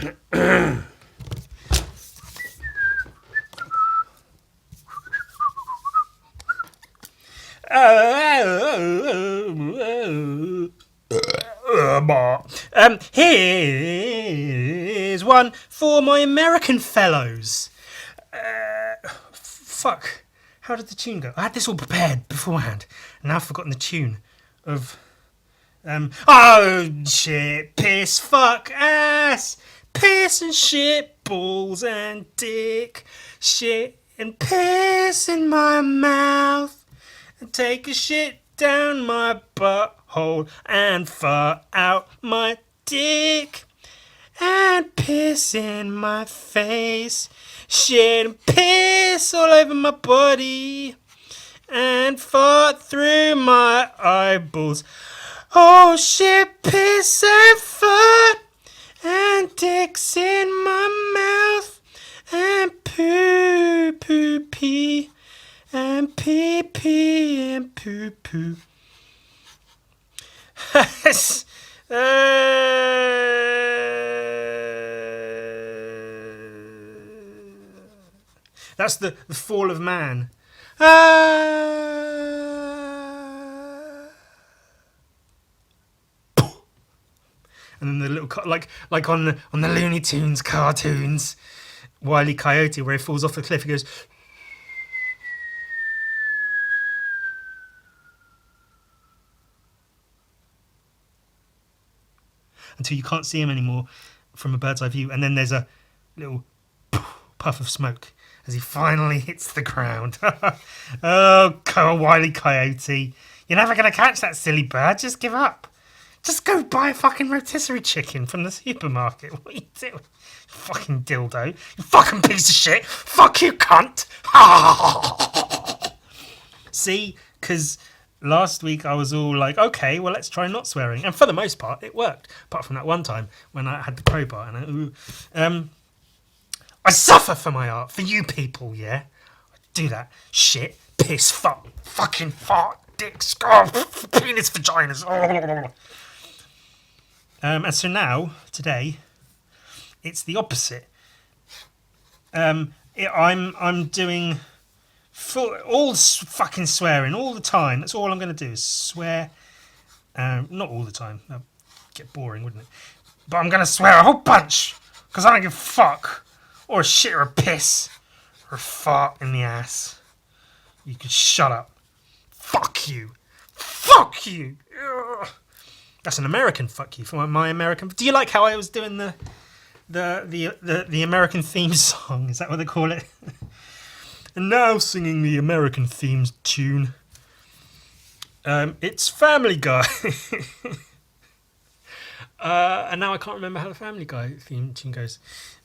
Here's one for my American fellows. Fuck. How did the tune go? I had this all prepared beforehand, and now I've forgotten the tune of. Oh shit, piss, fuck, ass, piss and shit, balls and dick, shit and piss in my mouth, and take a shit down my butthole and fart out my dick, and piss in my face, shit and piss all over my body, and fart through my eyeballs. Oh shit, piss and fart, and dicks in my mouth, and poo poo pee, and pee pee and poo poo. That's the fall of man. And then the little like on the Looney Tunes cartoons, Wile E. Coyote, where he falls off the cliff, he goes. Until you can't see him anymore from a bird's eye view, and then there's a little puff of smoke as he finally hits the ground. Oh, Wile E. Coyote, you're never gonna catch that silly bird. Just give up. Just go buy a fucking rotisserie chicken from the supermarket. What are you doing? Fucking dildo. You fucking piece of shit. Fuck you, cunt. See? Because last week I was all like, okay, well, let's try not swearing. And for the most part, it worked. Apart from that one time when I had the crowbar. And I suffer for my art. For you people, yeah? I do that. Shit, piss, fuck, fucking fart, dicks, penis, vaginas. And so now, today, it's the opposite. I'm doing all fucking swearing all the time. That's all I'm going to do is swear. Not all the time. That'd get boring, wouldn't it? But I'm going to swear a whole bunch because I don't give a fuck, or a shit, or a piss, or a fart in the ass. You can shut up. Fuck you. Fuck you. Ugh. That's an American fuck you for my American. Do you like how I was doing the American theme song? Is that what they call it? And now singing the American theme tune. It's Family Guy. And now I can't remember how the Family Guy theme tune goes.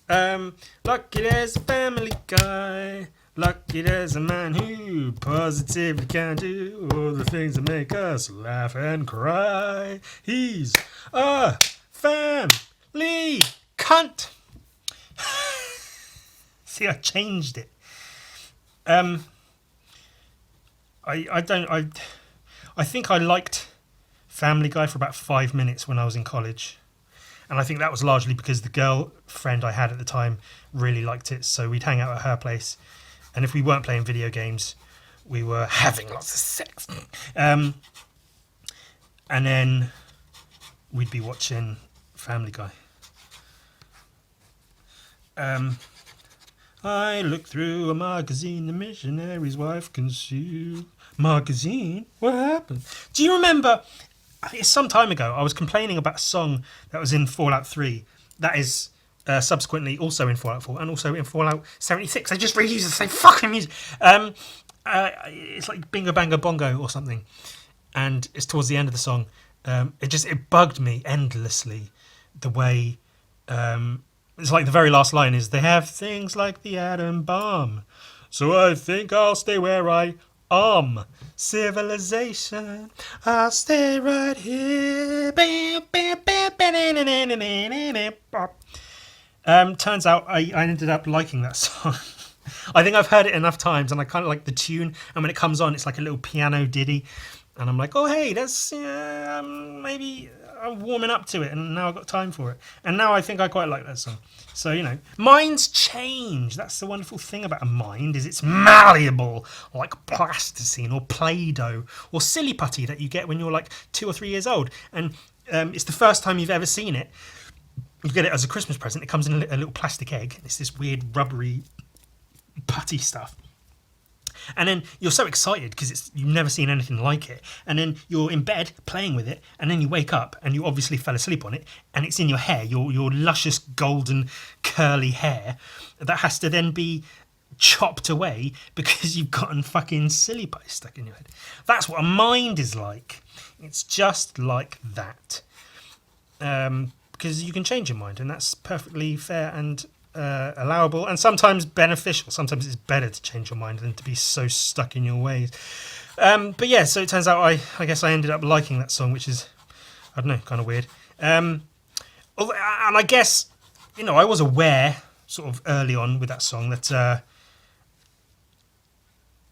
Lucky there's a Family Guy. Lucky there's a man who positively can do all the things that make us laugh and cry. He's a family cunt. See, I changed it. I think I liked Family Guy for about 5 minutes when I was in college. And I think that was largely because the girlfriend I had at the time really liked it. So we'd hang out at her place. And if we weren't playing video games, we were having lots of sex. And then we'd be watching Family Guy. I looked through a magazine, the missionary's wife concealed. Magazine? What happened? Do you remember, I think it's some time ago, I was complaining about a song that was in Fallout 3 that is subsequently also in Fallout 4 and also in Fallout 76. They just reuse the same fucking music. It's like Bingo Bango Bongo or something. And it's towards the end of the song. It bugged me endlessly the way... it's like the very last line is, they have things like the atom bomb. So I think I'll stay where I am. Civilization, I'll stay right here. Turns out I ended up liking that song. I think I've heard it enough times and I kind of like the tune. And when it comes on, it's like a little piano ditty. And I'm like, oh, hey, that's maybe I'm warming up to it, and now I've got time for it. And now I think I quite like that song. So, you know, minds change. That's the wonderful thing about a mind, is it's malleable, like plasticine or Play-Doh or silly putty that you get when you're like 2 or 3 years old. And it's the first time you've ever seen it. You get it as a Christmas present. It comes in a little plastic egg. It's this weird rubbery putty stuff. And then you're so excited because you've never seen anything like it. And then you're in bed playing with it, and then you wake up and you obviously fell asleep on it, and it's in your hair, your luscious golden curly hair that has to then be chopped away because you've gotten fucking silly putty stuck in your head. That's what a mind is like. It's just like that. Because you can change your mind, and that's perfectly fair and allowable, and sometimes beneficial. Sometimes it's better to change your mind than to be so stuck in your ways. But yeah, so it turns out I guess I ended up liking that song, which is, I don't know, kind of weird. And I guess, you know, I was aware sort of early on with that song that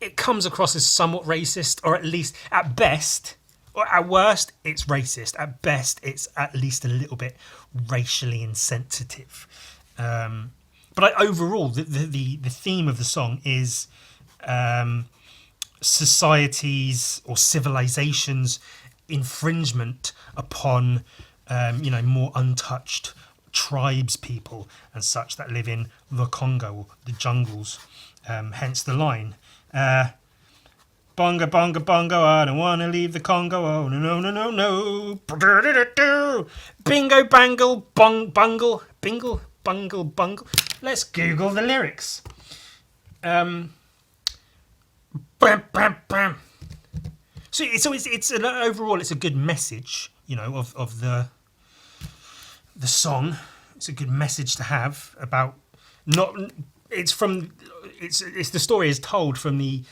it comes across as somewhat racist, or at least at best, or at worst, it's racist. At best, it's at least a little bit racially insensitive. But overall, the theme of the song is society's or civilization's infringement upon, you know, more untouched tribes people and such that live in the Congo, or the jungles. Hence the line, bonga, bonga, bongo, I don't want to leave the Congo, oh, no, no, no, no, no. Bingo, bangle, bungle, bingle, bungle, bungle. Let's Google the lyrics. Bam, bam, bam. So it's overall, it's a good message, you know, of the song. It's a good message to have about it's the story is told from the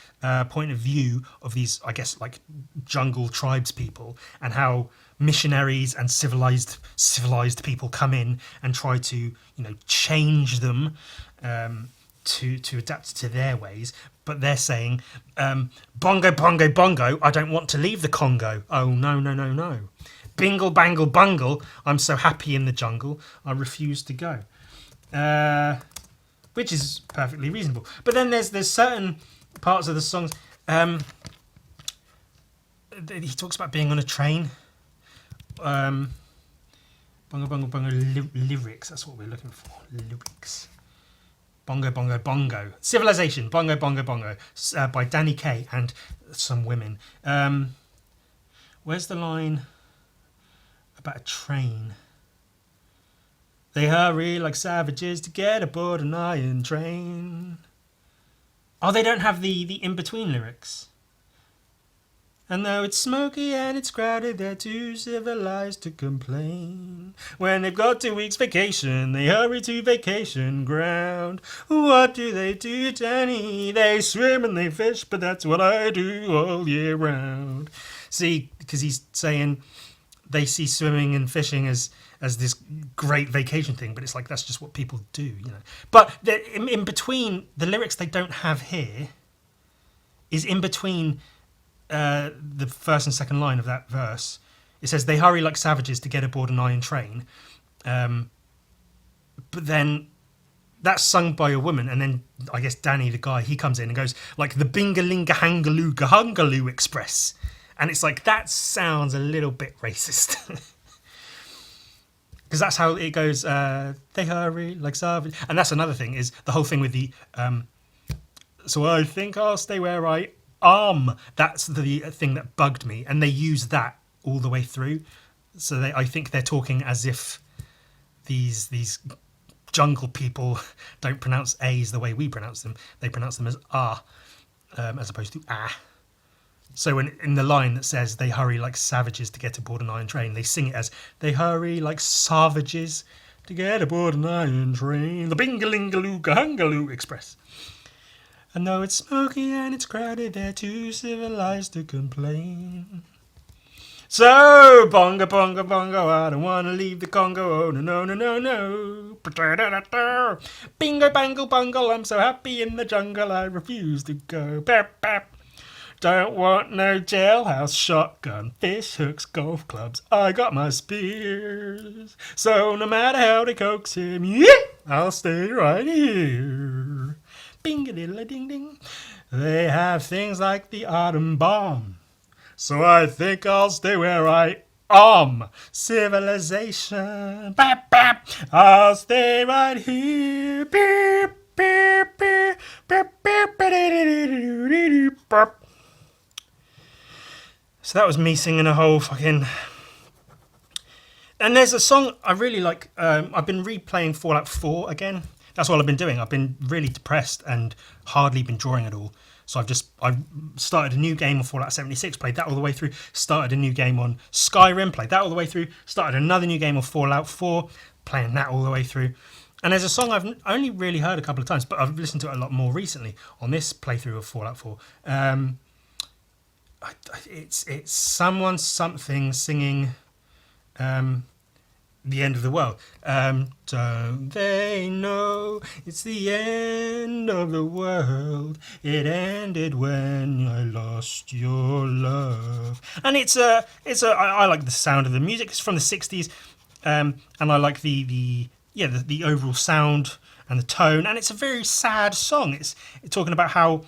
point of view of these, I guess, like jungle tribes people, and how missionaries and civilized people come in and try to, you know, change them to adapt to their ways. But they're saying, bongo, bongo, bongo, I don't want to leave the Congo. Oh, no, no, no, no. Bingle, bangle, bungle, I'm so happy in the jungle, I refuse to go. Which is perfectly reasonable. But then there's certain parts of the songs. He talks about being on a train. Bongo, bongo, bongo, lyrics. That's what we're looking for. Lyrics. Bongo, bongo, bongo. Civilization. Bongo, bongo, bongo. By Danny Kaye and some women. Where's the line about a train? They hurry like savages to get aboard an iron train. Oh, they don't have the in-between lyrics. And though it's smoky and it's crowded, they're too civilized to complain. When they've got 2 weeks vacation, they hurry to vacation ground. What do, Danny? They swim and they fish, but that's what I do all year round. See, because he's saying they see swimming and fishing as this great vacation thing, but it's like that's just what people do, you know. But in between, the lyrics they don't have here is in between the first and second line of that verse. It says, they hurry like savages to get aboard an iron train. But then that's sung by a woman, and then I guess Danny, the guy, he comes in and goes, like, the Bingalinga Hangaloo Gahungaloo Express. And it's like, that sounds a little bit racist. Because that's how it goes, they hurry like savages. And that's another thing, is the whole thing with the, so I think I'll stay where I am. That's the thing that bugged me. And they use that all the way through. So I think they're talking as if these jungle people don't pronounce A's the way we pronounce them. They pronounce them as ah, as opposed to ah. So in the line that says they hurry like savages to get aboard an iron train, they sing it as they hurry like savages to get aboard an iron train, the Bingalingaloo Gahungaloo Express. And though it's smoky and it's crowded, they're too civilized to complain. So, bongo, bongo, bongo, I don't want to leave the Congo, oh, no, no, no, no, no. Bingo, bangle, bungle, I'm so happy in the jungle, I refuse to go. Bap, bap. Don't want no jailhouse shotgun, fish hooks, golf clubs. I got my spears. So no matter how they coax him, yeah, I'll stay right here. Bing-a-diddle-a-ding-ding. They have things like the atom bomb. So I think I'll stay where I am. Civilization. Bap, bap. I'll stay right here. Beep, beep, beep, beep, beep, beep, beep. So that was me singing a whole fucking... And there's a song I really like. I've been replaying Fallout 4 again. That's all I've been doing. I've been really depressed and hardly been drawing at all. So I started a new game on Fallout 76, played that all the way through, started a new game on Skyrim, played that all the way through, started another new game on Fallout 4, playing that all the way through. And there's a song I've only really heard a couple of times, but I've listened to it a lot more recently on this playthrough of Fallout 4. It's someone something singing the end of the world. Don't they know it's the end of the world? It ended when I lost your love. And I like the sound of the music. It's from the 60s, and I like the overall sound and the tone. And it's a very sad song. It's talking about how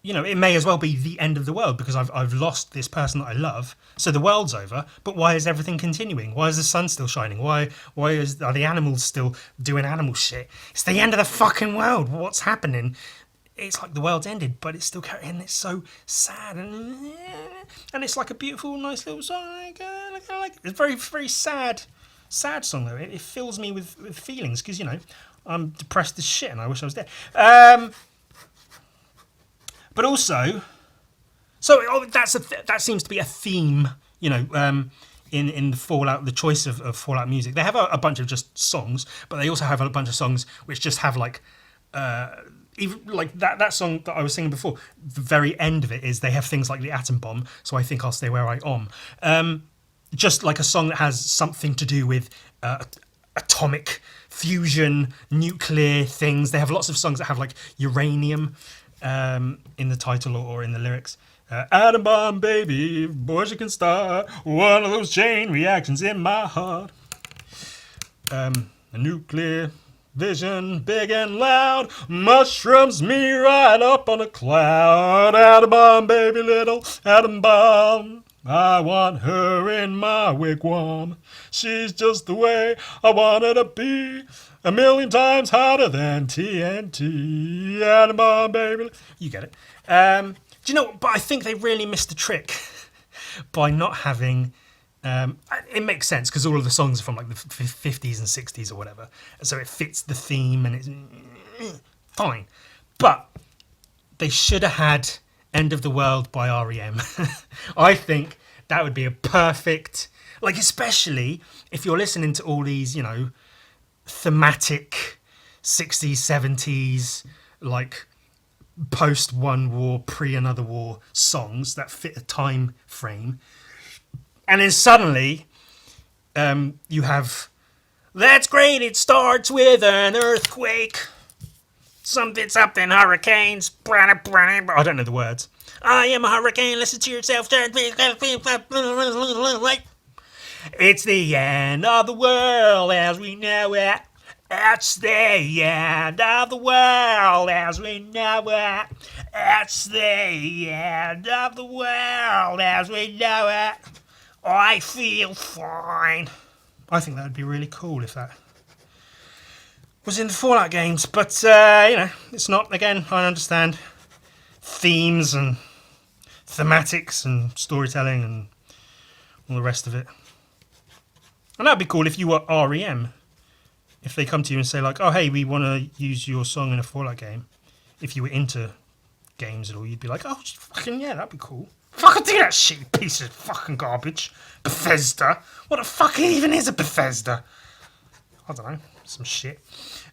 it may as well be the end of the world because I've lost this person that I love. So the world's over, but why is everything continuing? Why is the sun still shining? Why are the animals still doing animal shit? It's the end of the fucking world. What's happening? It's like the world's ended, but it's still carrying. It's so sad, and it's like a beautiful, nice little song. I like it. It's a very, very sad song though. It fills me with feelings because I'm depressed as shit, and I wish I was dead. But also, that seems to be a theme, in the Fallout, the choice of Fallout music. They have a bunch of just songs, but they also have a bunch of songs which just have even like that song that I was singing before. The very end of it is they have things like the atom bomb. So I think I'll stay where I am. Just like a song that has something to do with atomic fusion, nuclear things. They have lots of songs that have like uranium in the title or in the lyrics. Atom bomb, baby, boys, you can start one of those chain reactions in my heart. A nuclear vision, big and loud, mushrooms me right up on a cloud. Atom bomb, baby, little atom bomb. I want her in my wigwam. She's just the way I want her to be. 1,000,000 times hotter than TNT. Atom bomb, baby. You get it. Do you know what? But I think they really missed the trick by not having... it makes sense because all of the songs are from like the 50s and 60s or whatever. So it fits the theme and it's fine. But they should have had End of the World by R.E.M. I think that would be a perfect... Like, especially if you're listening to all these, thematic 60s, 70s, like post one war, pre another war songs that fit a time frame, and then suddenly you have that's great, it starts with an earthquake, something hurricanes, I don't know the words. I am a hurricane, listen to yourself. It's the end of the world as we know it. It's the end of the world as we know it. It's the end of the world as we know it. I feel fine. I think that would be really cool if that was in the Fallout games. But, it's not. Again, I understand themes and thematics and storytelling and all the rest of it. And that'd be cool if you were R.E.M. If they come to you and say like, oh, hey, we want to use your song in a Fallout game. If you were into games at all, you'd be like, oh, fucking yeah, that'd be cool. Fucking do that shit, you piece of fucking garbage. Bethesda. What the fuck even is a Bethesda? I don't know. Some shit.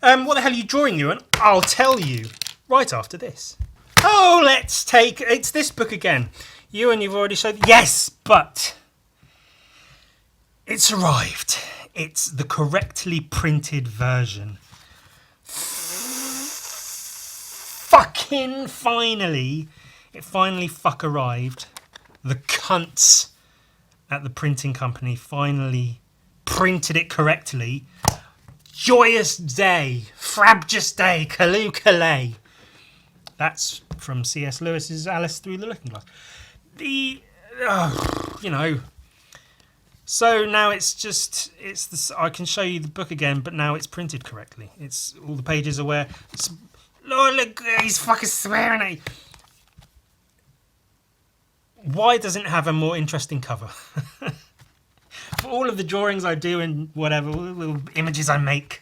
What the hell are you drawing, Ewan? I'll tell you right after this. Oh, it's this book again. Ewan, you've already showed... Yes, but... It's arrived. It's the correctly printed version. fucking finally, it finally fuck arrived. The cunts at the printing company finally printed it correctly. Joyous day, frabjous day, Callooh Callay. That's from C.S. Lewis's Alice Through the Looking Glass. So now I can show you the book again, but now it's printed correctly. It's all the pages are where. Oh, look, he's fucking swearing at you. Why doesn't it have a more interesting cover? For all of the drawings I do and whatever, little images I make,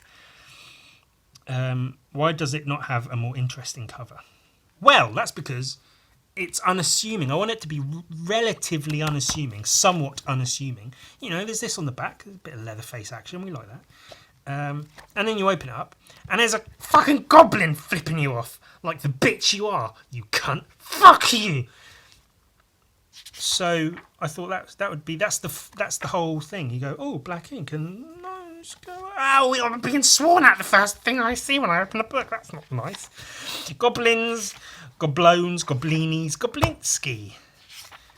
why does it not have a more interesting cover? Well, that's because it's unassuming. I want it to be relatively unassuming, somewhat unassuming. There's this on the back, a bit of Leatherface action, we like that. And then you open it up, and there's a fucking goblin flipping you off, like the bitch you are, you cunt. Fuck you! So I thought that's the whole thing. You go, oh, black ink, and I'm being sworn at the first thing I see when I open the book. That's not nice. Goblins, goblones, goblinis, Goblinski.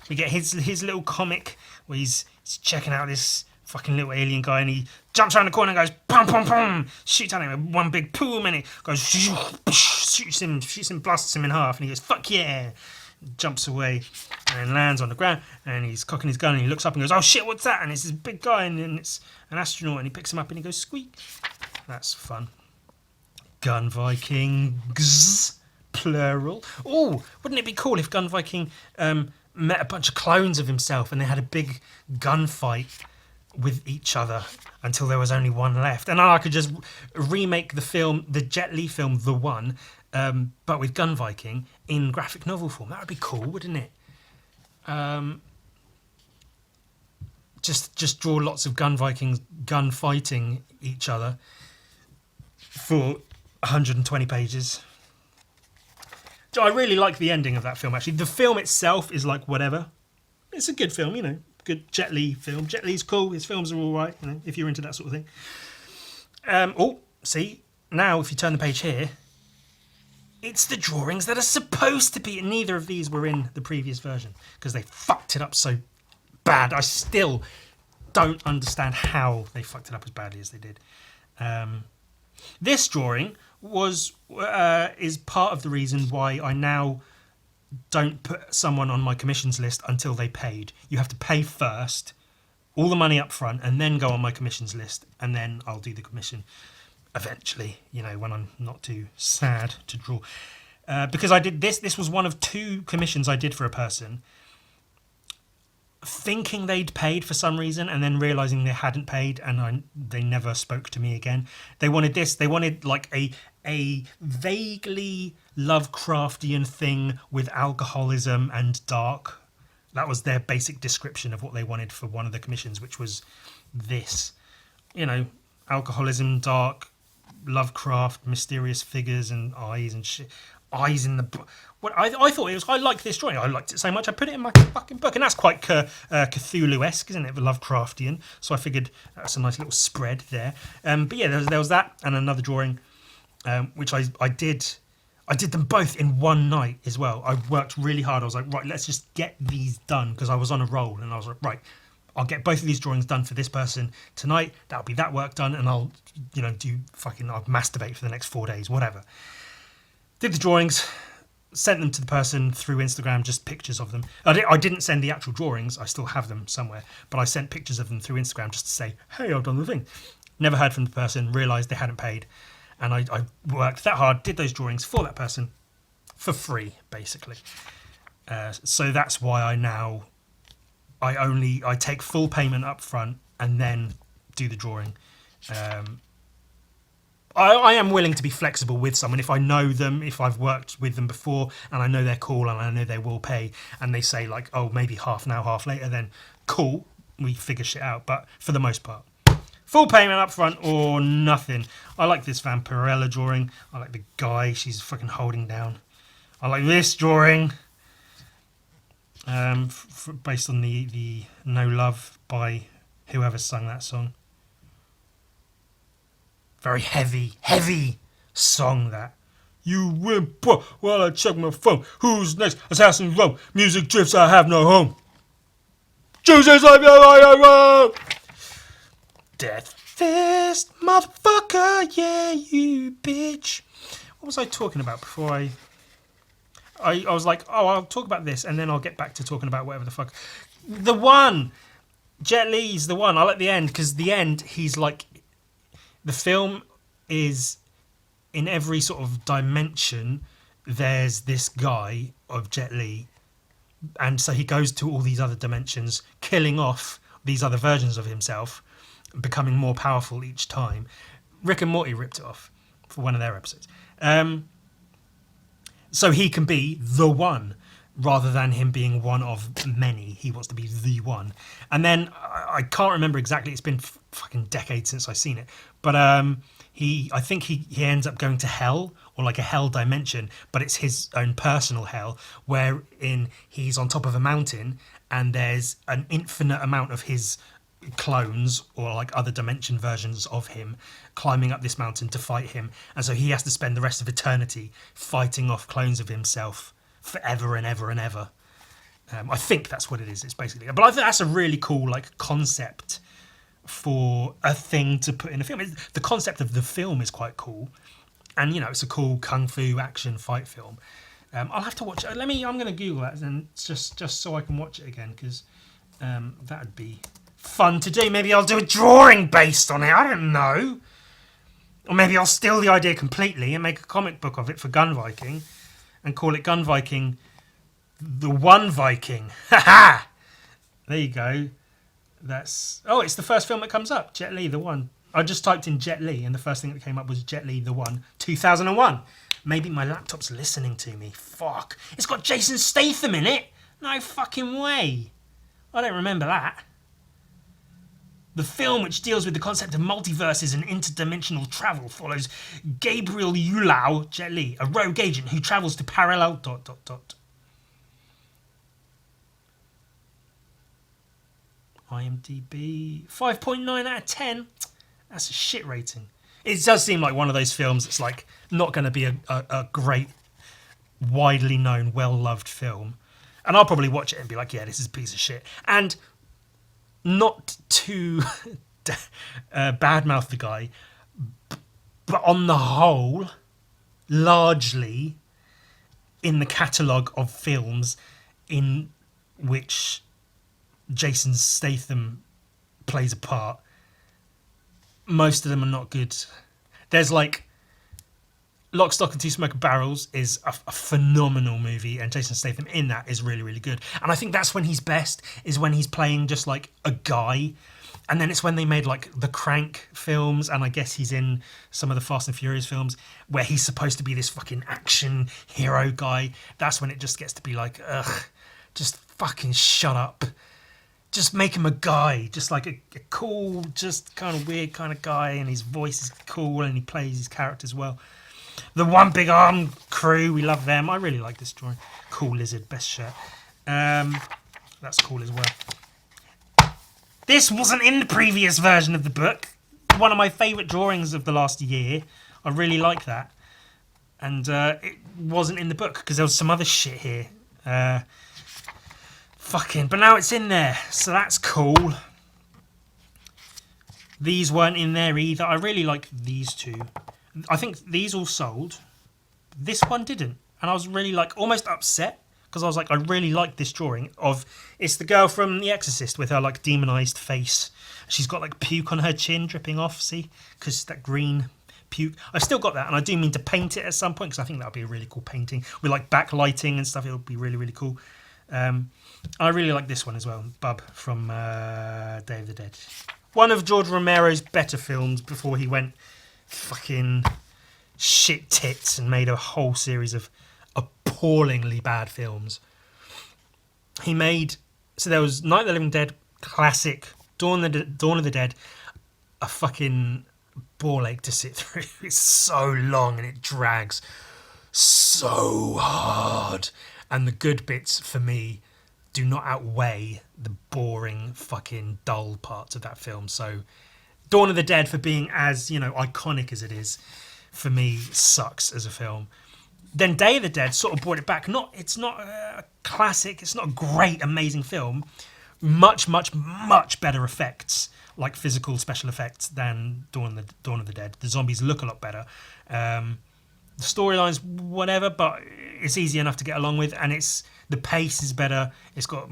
We get his little comic where he's checking out this fucking little alien guy, and he jumps around the corner and goes pum pum pum, shoots at him with one big poom, and it goes shoots him, blasts him in half, and he goes fuck yeah. Jumps away and then lands on the ground, and he's cocking his gun, and he looks up and goes, oh shit, what's that? And it's this big guy, and then it's an astronaut, and he picks him up and he goes squeak. That's fun. Gun Vikings, plural. Oh, wouldn't it be cool if Gun Viking met a bunch of clones of himself and they had a big gunfight with each other until there was only one left, and I could just remake the film, the Jet Li film, The One, but with Gun Viking in graphic novel form. That would be cool, wouldn't it? Just draw lots of Gun Vikings gun fighting each other for 120 pages. I really like the ending of that film, actually. The film itself is like whatever. It's a good film, good Jet Li film. Jet Li's cool. His films are all right, if you're into that sort of thing. See, now if you turn the page here, it's the drawings that are supposed to be. Neither of these were in the previous version because they fucked it up so bad. I still don't understand how they fucked it up as badly as they did. This drawing is part of the reason why I now don't put someone on my commissions list until they paid. You have to pay first, all the money up front, and then go on my commissions list, and then I'll do the commission eventually, when I'm not too sad to draw. Because I did this was one of 2 commissions I did for a person, thinking they'd paid for some reason, and then realising they hadn't paid, and they never spoke to me again. They wanted this. They wanted like a vaguely Lovecraftian thing with alcoholism and dark. That was their basic description of what they wanted for one of the commissions, which was this. Alcoholism, dark, Lovecraft, mysterious figures and eyes and shit. Eyes in the... What I thought it was... I liked this drawing. I liked it so much I put it in my fucking book. And that's quite Cthulhu-esque, isn't it? Lovecraftian. So I figured that's a nice little spread there. But yeah, there was that and another drawing, which I did... I did them both in one night as well. I worked really hard. I was like, right, let's just get these done, because I was on a roll. And I was like, right, I'll get both of these drawings done for this person tonight. That'll be that work done, and I'll, I'll masturbate for the next 4 days, whatever. Did the drawings, sent them to the person through Instagram, just pictures of them. I didn't send the actual drawings. I still have them somewhere, but I sent pictures of them through Instagram just to say, hey, I've done the thing. Never heard from the person, realised they hadn't paid. And I worked that hard, did those drawings for that person for free, basically. So that's why I take full payment up front and then do the drawing. I am willing to be flexible with someone if I know them, if I've worked with them before and I know they're cool and I know they will pay, and they say like, oh, maybe half now, half later, then cool, we figure shit out. But for the most part, full payment up front or nothing. I like this Vampirella drawing. I like the guy she's fucking holding down. I like this drawing. Based on the No Love by whoever sung that song. Very heavy song that. You wimp. While I check my phone. Who's next? Assassin Row. Music drifts. I have no home. Jesus, I'm your Death Fist, motherfucker, yeah, you bitch. What was I talking about before I was like, oh, I'll talk about this and then I'll get back to talking about whatever the fuck. The one! Jet Li's the one. I like the end because the end, he's like, the film is in every sort of dimension. There's this guy of Jet Li, and so he goes to all these other dimensions, killing off these other versions of himself, becoming more powerful each time. Rick and Morty ripped it off for one of their episodes. So he can be the one rather than him being one of many. He wants to be the one. And then I can't remember exactly. It's been fucking decades since I've seen it. But I think he ends up going to hell, or like a hell dimension, but it's his own personal hell, wherein he's on top of a mountain and there's an infinite amount of his clones or like other dimension versions of him climbing up this mountain to fight him, and so he has to spend the rest of eternity fighting off clones of himself forever and ever and ever. I think that's what it is. It's basically, but I think that's a really cool like concept for a thing to put in a film. The concept of the film is quite cool, and you know, it's a cool kung fu action fight film. I'll have to watch it. I'm going to Google that and just so I can watch it again, because that would be fun to do. Maybe I'll do a drawing based on it. I don't know. Or maybe I'll steal the idea completely and make a comic book of it for Gun Viking and call it Gun Viking the One Viking. Ha ha! There you go. It's the first film that comes up. Jet Li, the One. I just typed in Jet Li and the first thing that came up was Jet Li, the One, 2001. Maybe my laptop's listening to me. Fuck. It's got Jason Statham in it. No fucking way. I don't remember that. The film, which deals with the concept of multiverses and interdimensional travel, follows Gabriel Yulao, Jet Li, a rogue agent who travels to parallel... IMDb 5.9 out of 10. That's a shit rating. It does seem like one of those films that's like not going to be a great, widely known, well-loved film. And I'll probably watch it and be like, yeah, this is a piece of shit. And not to badmouth the guy, but on the whole, largely in the catalogue of films in which Jason Statham plays a part, most of them are not good. There's like Lock, Stock and Two Smoking Barrels is a phenomenal movie, and Jason Statham in that is really, really good. And I think that's when he's best, is when he's playing just like a guy. And then it's when they made like the Crank films, and I guess he's in some of the Fast and Furious films, where he's supposed to be this fucking action hero guy. That's when it just gets to be like, ugh, just fucking shut up. Just make him a guy, just like a cool, just kind of weird kind of guy, and his voice is cool, and he plays his characters well. The One Big Arm crew, we love them. I really like this drawing. Cool Lizard, best shirt. That's cool as well. This wasn't in the previous version of the book. One of my favourite drawings of the last year. I really like that. And it wasn't in the book because there was some other shit here. But now it's in there, so that's cool. These weren't in there either. I really like these two. I think these all sold. This one didn't. And I was really like almost upset because I was like, I really like this drawing of, it's the girl from The Exorcist with her like demonized face. She's got like puke on her chin dripping off, see? Because that green puke. I've still got that, and I do mean to paint it at some point because I think that would be a really cool painting with like backlighting and stuff. It would be really, really cool. I really like this one as well, Bub from Day of the Dead. One of George Romero's better films before he went fucking shit tits and made a whole series of appallingly bad films. He made, so there was Night of the Living Dead, classic, Dawn of the Dead, a fucking ball ache to sit through. It's so long and it drags so hard. And the good bits, for me, do not outweigh the boring, fucking dull parts of that film. So Dawn of the Dead, for being as, iconic as it is, for me, sucks as a film. Then Day of the Dead sort of brought it back. It's not a classic. It's not a great, amazing film. Much, much, much better effects, like physical special effects, than Dawn of the Dead. The zombies look a lot better. The storyline's whatever, but it's easy enough to get along with, and the pace is better. It's got,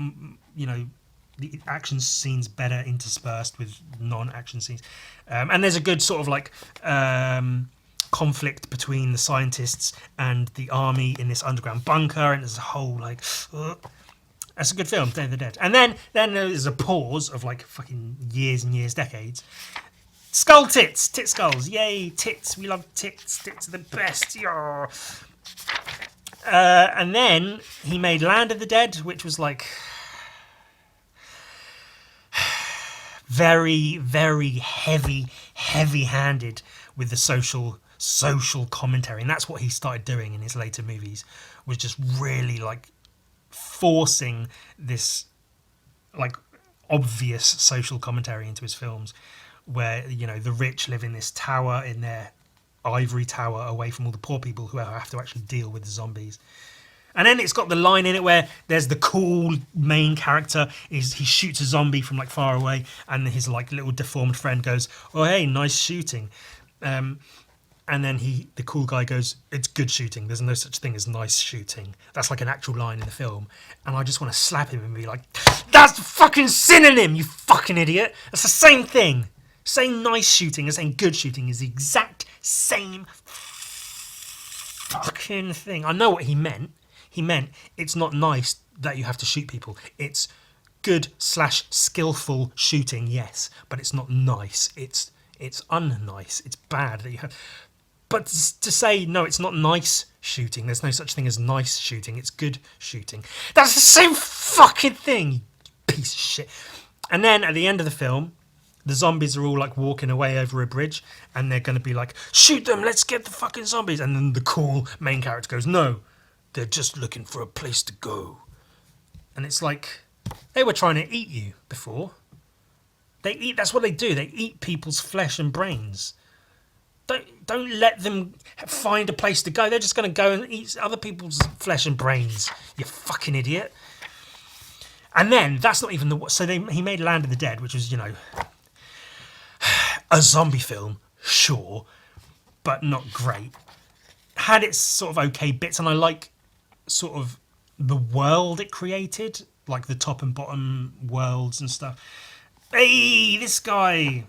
the action scenes better interspersed with non-action scenes, and there's a good sort of like conflict between the scientists and the army in this underground bunker, and there's a whole like. That's a good film, Day of the Dead. And then there's a pause of like fucking years and years, decades. Skull tits, tit skulls, yay, tits, we love tits, tits are the best, yeah. And then he made Land of the Dead, which was like very, very heavy-handed with the social commentary, and that's what he started doing in his later movies, was just really like forcing this like obvious social commentary into his films, where the rich live in this tower, in their ivory tower, away from all the poor people who have to actually deal with the zombies. And then it's got the line in it where there's the cool main character, he shoots a zombie from like far away, and his like little deformed friend goes, "Oh hey, nice shooting," and then the cool guy goes, "It's good shooting. There's no such thing as nice shooting." That's like an actual line in the film, and I just want to slap him and be like, "That's the fucking synonym, you fucking idiot! That's the same thing. Saying nice shooting and saying good shooting is the exact same fucking thing." I know what he meant. He meant it's not nice that you have to shoot people. It's good/skillful shooting, yes, but it's not nice. It's unnice. It's bad that you have. But to say no, it's not nice shooting. There's no such thing as nice shooting. It's good shooting. That's the same fucking thing, you piece of shit. And then at the end of the film, the zombies are all like walking away over a bridge, and they're going to be like, "Shoot them, let's get the fucking zombies." And then the cool main character goes, "No, they're just looking for a place to go." And it's like, they were trying to eat you before. That's what they do. They eat people's flesh and brains. Don't let them find a place to go. They're just going to go and eat other people's flesh and brains. You fucking idiot. And then that's not even he made Land of the Dead, which was a zombie film, sure, but not great. Had its sort of okay bits, and I like sort of the world it created, like the top and bottom worlds and stuff. Hey, this guy.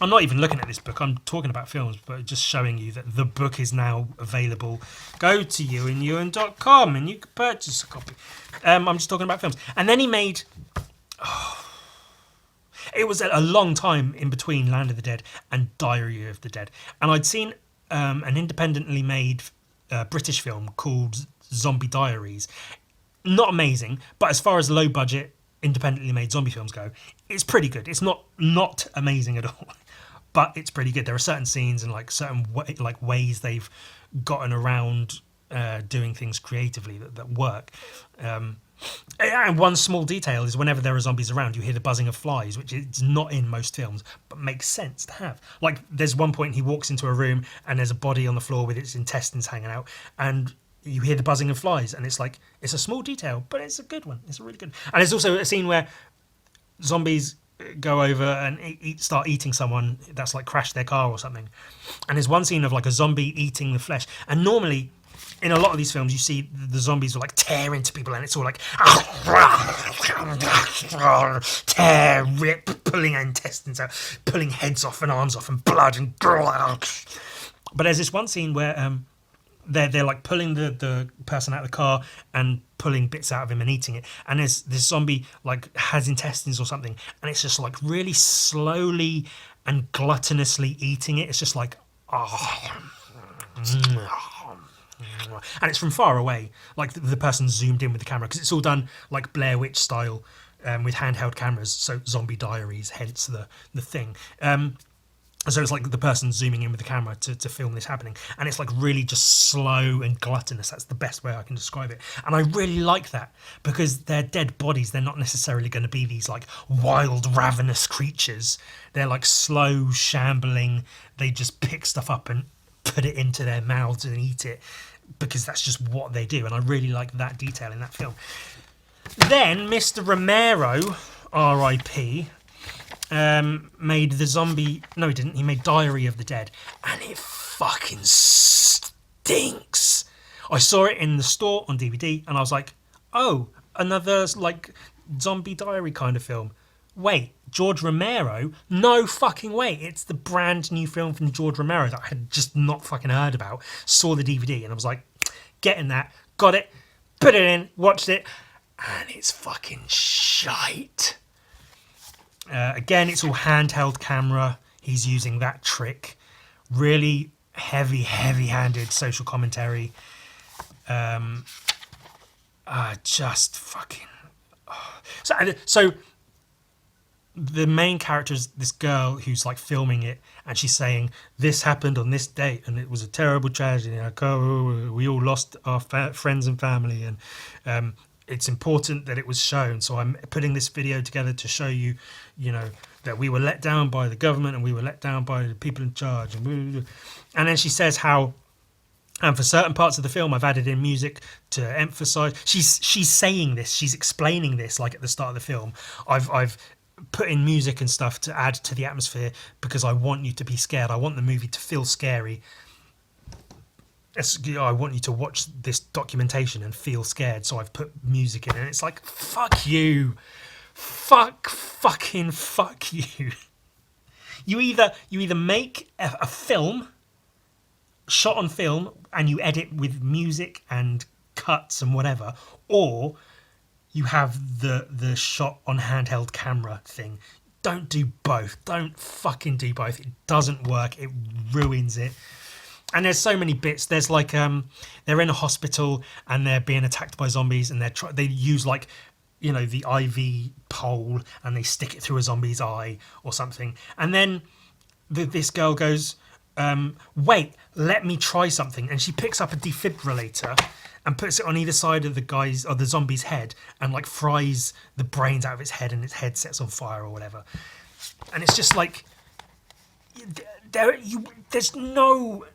I'm not even looking at this book. I'm talking about films, but just showing you that the book is now available. Go to ewan.com and you can purchase a copy. I'm just talking about films. And then he made... it was a long time in between Land of the Dead and Diary of the Dead. And I'd seen an independently made British film called Zombie Diaries. Not amazing, but as far as low budget, independently made zombie films go, it's pretty good. It's not amazing at all, but it's pretty good. There are certain scenes and like certain ways they've gotten around doing things creatively that work. And one small detail is whenever there are zombies around, you hear the buzzing of flies, which is not in most films, but makes sense to have. Like, there's one point he walks into a room and there's a body on the floor with its intestines hanging out, and you hear the buzzing of flies, and it's like, it's a small detail, but it's a good one. It's a really good. And there's also a scene where zombies go over and start eating someone that's like crashed their car or something. And there's one scene of like a zombie eating the flesh. And normally, in a lot of these films, you see the zombies will like tear into people, and it's all like tear, rip, pulling intestines out, pulling heads off and arms off, and blood and. But there's this one scene where they're like pulling the person out of the car and pulling bits out of him and eating it, and there's this zombie like has intestines or something, and it's just like really slowly and gluttonously eating it. It's just like and it's from far away, like the person zoomed in with the camera, because it's all done like Blair Witch style, with handheld cameras, so Zombie Diaries, hence the thing. So it's like the person zooming in with the camera to film this happening, and it's like really just slow and gluttonous. That's the best way I can describe it. And I really like that, because they're dead bodies. They're not necessarily going to be these like wild, ravenous creatures. They're like slow, shambling. They just pick stuff up and put it into their mouths and eat it, because that's just what they do. And I really like that detail in that film. Then Mr. Romero, R.I.P., made the zombie... No, he didn't. He made Diary of the Dead. And it fucking stinks. I saw it in the store on DVD, and I was like, oh, another, like, zombie diary kind of film. Wait, George Romero? No fucking way. It's the brand new film from George Romero that I had just not fucking heard about. Saw the DVD, and I was like, getting that. Got it. Put it in. Watched it. And it's fucking shite. Again, it's all handheld camera. He's using that trick. Really heavy-handed social commentary. Just fucking... Oh. So the main character is this girl who's like filming it, and she's saying, this happened on this date, and it was a terrible tragedy. Like, oh, we all lost our friends and family, and it's important that it was shown. So I'm putting this video together to show you, that we were let down by the government, and we were let down by the people in charge. And then she says how, and for certain parts of the film, I've added in music to emphasize. She's saying this. She's explaining this, like at the start of the film. I've put in music and stuff to add to the atmosphere because I want you to be scared. I want the movie to feel scary. I want you to watch this documentation and feel scared. So I've put music in, and it's like, fuck you, fuck you. You either make a film, shot on film, and you edit with music and cuts and whatever, or you have the shot on handheld camera thing. Don't do both. Don't fucking do both. It doesn't work. It ruins it. And there's so many bits. There's like they're in a hospital and they're being attacked by zombies, and they use like, the IV pole, and they stick it through a zombie's eye or something. And then this girl goes, wait, let me try something. And she picks up a defibrillator and puts it on either side of the zombie's head, and like fries the brains out of its head, and its head sets on fire or whatever. And it's just like, there's no...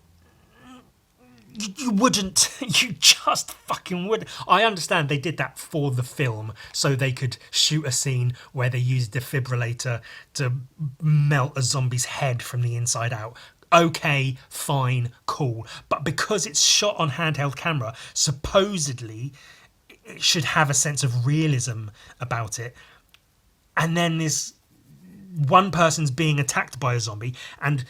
You wouldn't. You just fucking would. I understand they did that for the film so they could shoot a scene where they used a defibrillator to melt a zombie's head from the inside out. Okay, fine, cool. But because it's shot on handheld camera, supposedly it should have a sense of realism about it. And then this one person's being attacked by a zombie, and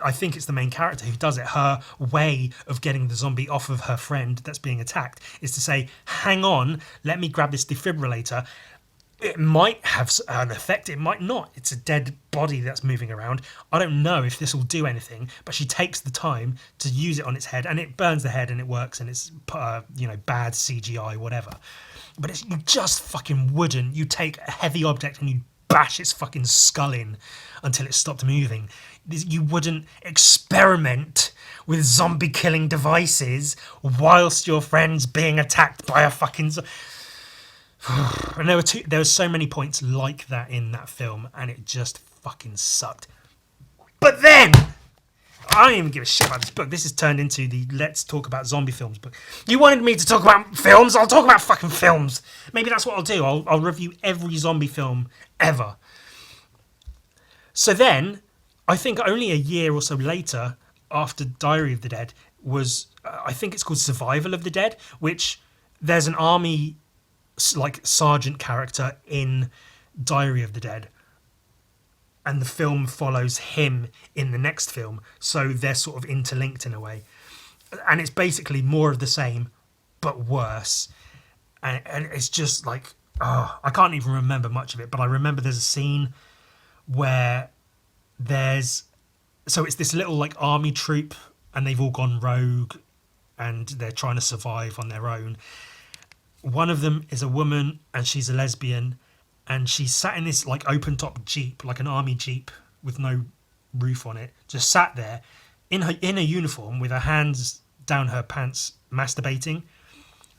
I think it's the main character who does it. Her way of getting the zombie off of her friend that's being attacked is to say, hang on, let me grab this defibrillator. It might have an effect, it might not. It's a dead body that's moving around. I don't know if this will do anything, but she takes the time to use it on its head, and it burns the head, and it works, and it's bad CGI, whatever. But you just fucking wouldn't. You take a heavy object and you bash its fucking skull in until it stopped moving. You wouldn't experiment with zombie killing devices whilst your friend's being attacked by a fucking and there were so many points like that in that film, and it just fucking sucked. But then I don't even give a shit about this book. This has turned into the let's talk about zombie films book. You wanted me to talk about films? I'll talk about fucking films. Maybe that's what I'll do. I'll review every zombie film ever. So then, I think only a year or so later, after Diary of the Dead, was, I think it's called Survival of the Dead, which there's an army, like, sergeant character in Diary of the Dead. And the film follows him in the next film. So they're sort of interlinked in a way. And it's basically more of the same, but worse. And it's just like, I can't even remember much of it, but I remember there's a scene where it's this little like army troop, and they've all gone rogue, and they're trying to survive on their own. One of them is a woman, and she's a lesbian, and she's sat in this like open top jeep, like an army jeep with no roof on it, just sat there in a uniform with her hands down her pants, masturbating,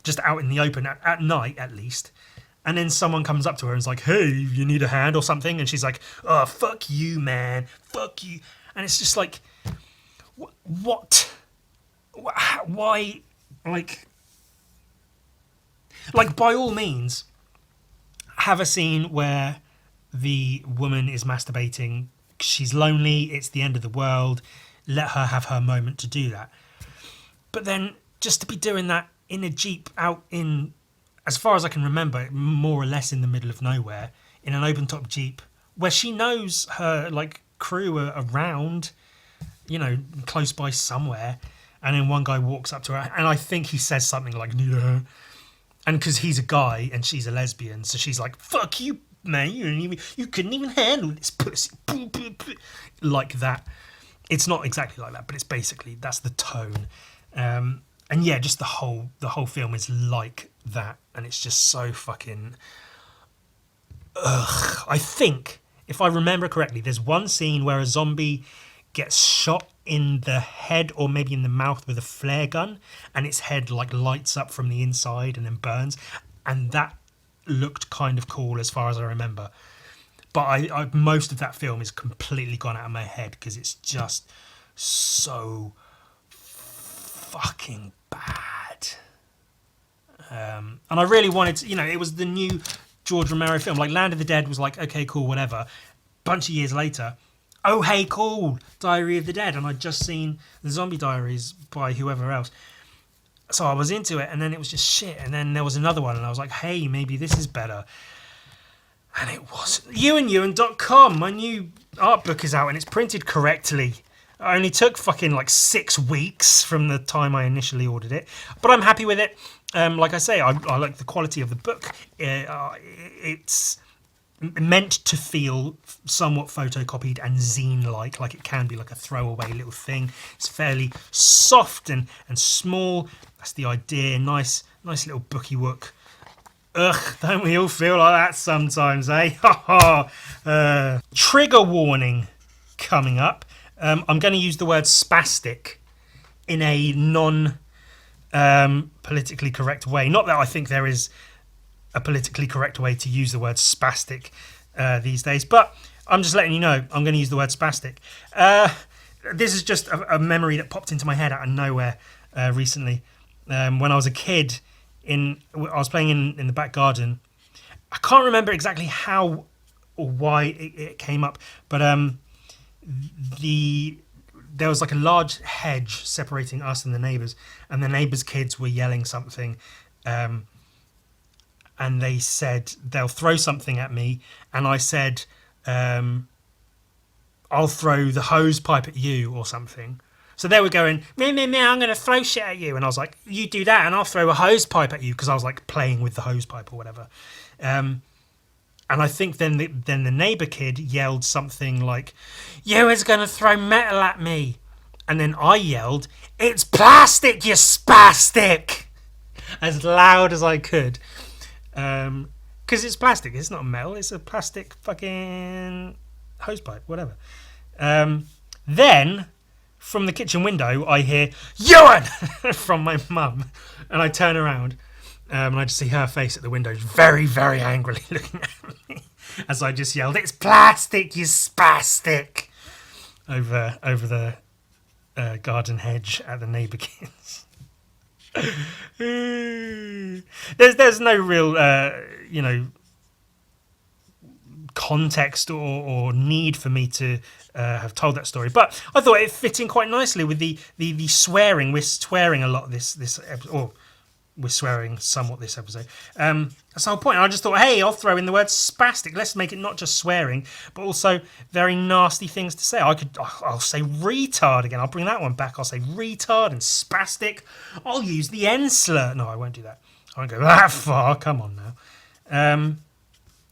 just out in the open at night at least. And then someone comes up to her and is like, hey, you need a hand or something? And she's like, oh, fuck you, man. Fuck you. And it's just like, What? Why? By all means, have a scene where the woman is masturbating. She's lonely. It's the end of the world. Let her have her moment to do that. But then just to be doing that in a Jeep out in, as far as I can remember, more or less in the middle of nowhere, in an open top Jeep, where she knows her crew are around, close by somewhere, and then one guy walks up to her, and I think he says something like, "Yeah," and because he's a guy and she's a lesbian, so she's like, "Fuck you, man! You couldn't even handle this pussy," like that. It's not exactly like that, but it's basically that's the tone. And yeah, just the whole film is like that, and it's just so fucking. Ugh. I think, if I remember correctly, there's one scene where a zombie gets shot in the head or maybe in the mouth with a flare gun, and its head lights up from the inside and then burns, and that looked kind of cool as far as I remember. But I most of that film is completely gone out of my head because it's just so fucking bad. And I really wanted to, it was the new George Romero film. Land of the Dead was okay, cool, whatever. Bunch of years later, oh hey, cool, Diary of the Dead, and I'd just seen the Zombie Diaries by whoever else. So I was into it, and then it was just shit. And then there was another one, and I was like, hey, maybe this is better. And it wasn't. EwanEwan.com, my new art book is out, and it's printed correctly. It only took fucking 6 weeks from the time I initially ordered it, but I'm happy with it. Like I say, I like the quality of the book. It's meant to feel somewhat photocopied and zine-like it can be a throwaway little thing. It's fairly soft and small. That's the idea. Nice little booky wook. Ugh, don't we all feel like that sometimes, eh? Trigger warning coming up. I'm going to use the word spastic in a non-politically correct way. Not that I think there is a politically correct way to use the word spastic these days, but I'm just letting you know I'm going to use the word spastic. This is just a memory that popped into my head out of nowhere recently. When I was a kid, I was playing in the back garden. I can't remember exactly how or why it came up, but there was a large hedge separating us and the neighbours, and the neighbours' kids were yelling something, and they said they'll throw something at me, and I said, I'll throw the hose pipe at you or something. So they were going, me, I'm going to throw shit at you. And I was like, you do that and I'll throw a hose pipe at you, because I was playing with the hose pipe or whatever. And I think then the neighbour kid yelled something like, you was going to throw metal at me. And then I yelled, it's plastic, you spastic, as loud as I could. Because it's plastic, it's not metal, it's a plastic fucking hose pipe, whatever. Then, from the kitchen window, I hear, Ewan! from my mum. And I turn around, and I just see her face at the window, very, very angrily looking at me, as I just yelled, it's plastic, you spastic, over the garden hedge at the neighbour kids. There's no real, context or need for me to have told that story, but I thought it fit in quite nicely with the swearing. We're swearing a lot this episode, or we're swearing somewhat this episode. That's the whole point. I just thought, hey, I'll throw in the word spastic. Let's make it not just swearing, but also very nasty things to say. I'll say retard again. I'll bring that one back. I'll say retard and spastic. I'll use the N slur. No, I won't do that. I won't go that far. Come on now.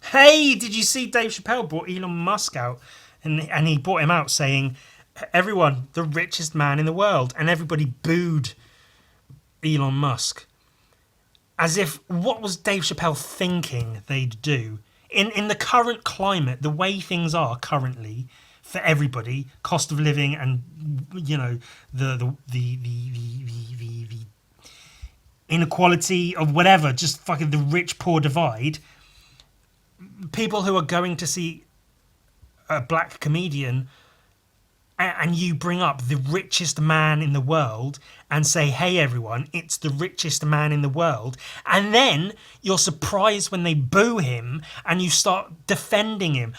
Hey, did you see Dave Chappelle brought Elon Musk out? And he brought him out saying, everyone, the richest man in the world. And everybody booed Elon Musk. As if, what was Dave Chappelle thinking they'd do? In the current climate, the way things are currently for everybody, cost of living and, the inequality of whatever, just fucking the rich-poor divide, people who are going to see a black comedian and you bring up the richest man in the world and say, hey everyone, it's the richest man in the world, and then you're surprised when they boo him and you start defending him.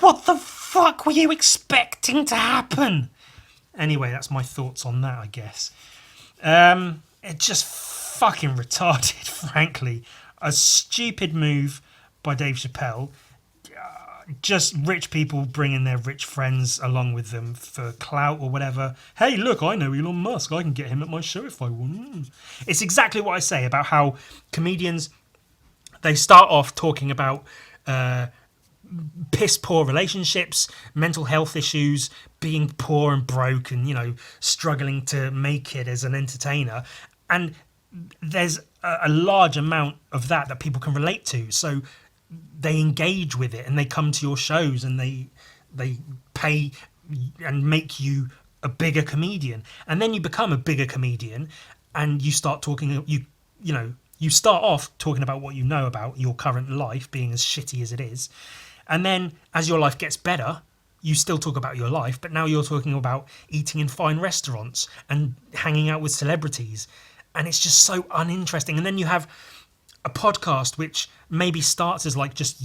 What the fuck were you expecting to happen? Anyway, that's my thoughts on that, I guess. It's just fucking retarded, frankly. A stupid move by Dave Chappelle. Just rich people bringing their rich friends along with them for clout or whatever. Hey, look, I know Elon Musk. I can get him at my show if I want. It's exactly what I say about how comedians, they start off talking about piss poor relationships, mental health issues, being poor and broke and, struggling to make it as an entertainer. And there's a large amount of that people can relate to. So they engage with it and they come to your shows and they pay and make you a bigger comedian. And then you become a bigger comedian and you start talking, you start off talking about what you know about your current life being as shitty as it is. And then as your life gets better, you still talk about your life, but now you're talking about eating in fine restaurants and hanging out with celebrities. And it's just so uninteresting. And then you have a podcast which maybe starts as like just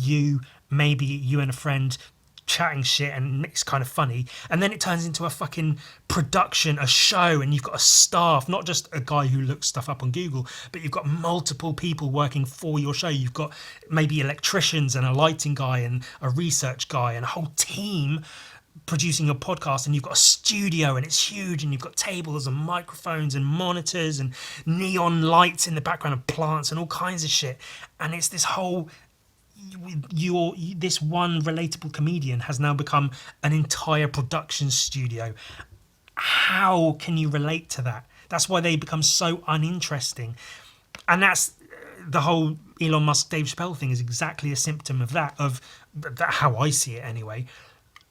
maybe you and a friend chatting shit and it's kind of funny, and then it turns into a fucking production, a show, and you've got a staff, not just a guy who looks stuff up on Google, but you've got multiple people working for your show. You've got maybe electricians and a lighting guy and a research guy and a whole team producing your podcast, and you've got a studio and it's huge and you've got tables and microphones and monitors and neon lights in the background and plants and all kinds of shit. And it's this whole this one relatable comedian has now become an entire production studio. How can you relate to that? That's why they become so uninteresting. And that's the whole Elon Musk Dave Chappelle thing is exactly a symptom of that, how I see it anyway,